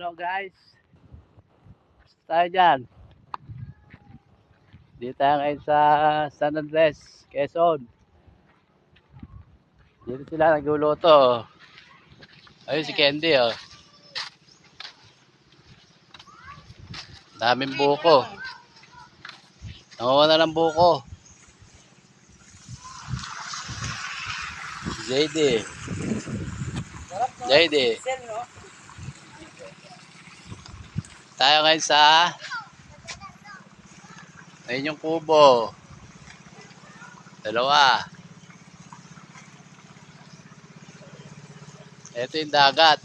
Hello guys. Tayo dyan. Dito tayo ngayon sa San Andres, Quezon. Dito sila nagluluto. Ayun si Candy oh. Daming buko. Nanguha na ng buko. JD. JD. Tayo ngayon sa ayun yung kubo. Dalawa. Ito yung dagat.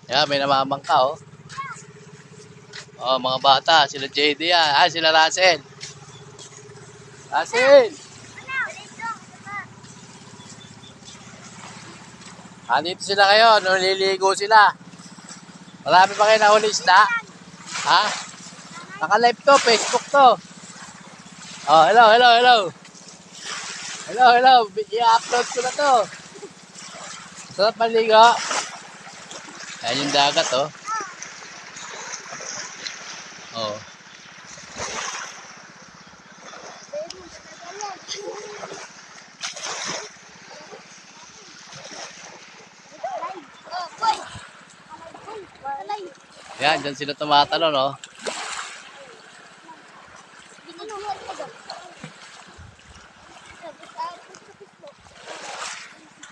Yan, may namamangka oh. Oh, mga bata, sila JD yan. Ah, sila Russell. Russell! Dito sila kayo, naliligo sila. Marami pa kayo nahuli isda? Ha? Naka-live to, Facebook to. Oh, hello. Hello. I-upload ko na to. Sarap maligo. Ayan yung dagat oh. Oh. Yan, dyan sila tumatalo no.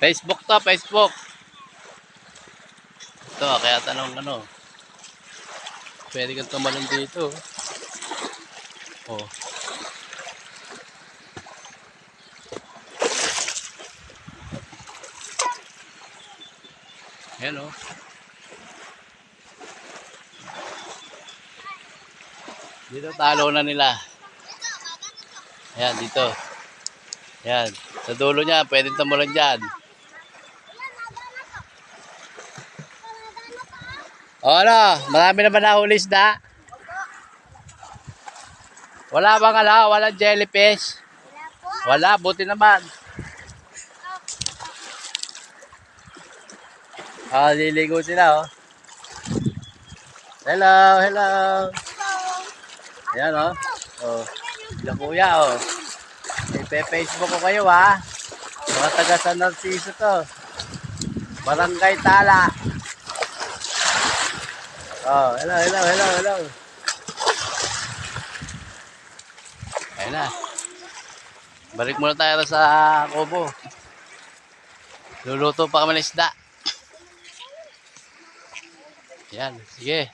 Facebook to, Facebook. Ito, kaya tanong ano. Pwede kang tumalon dito. Oh. Ayan oh. Dito talo na nila. Ayan, dito. Ayan. Sa dulo niya, pwede tumulan dyan. O ano, marami naman nahuli isda. Wala bang walang jellyfish? Wala, buti naman. Liligo sila oh. Hello. Ayan oh. Oh. Sila kuya oh. Ipe-Facebook ko kayo ha. Mga taga San Narciso to. Barangay Tala. Oh, hello. Ayun na. Balik muna tayo sa kubo. Luluto pa kami ng isda. Yan, sige.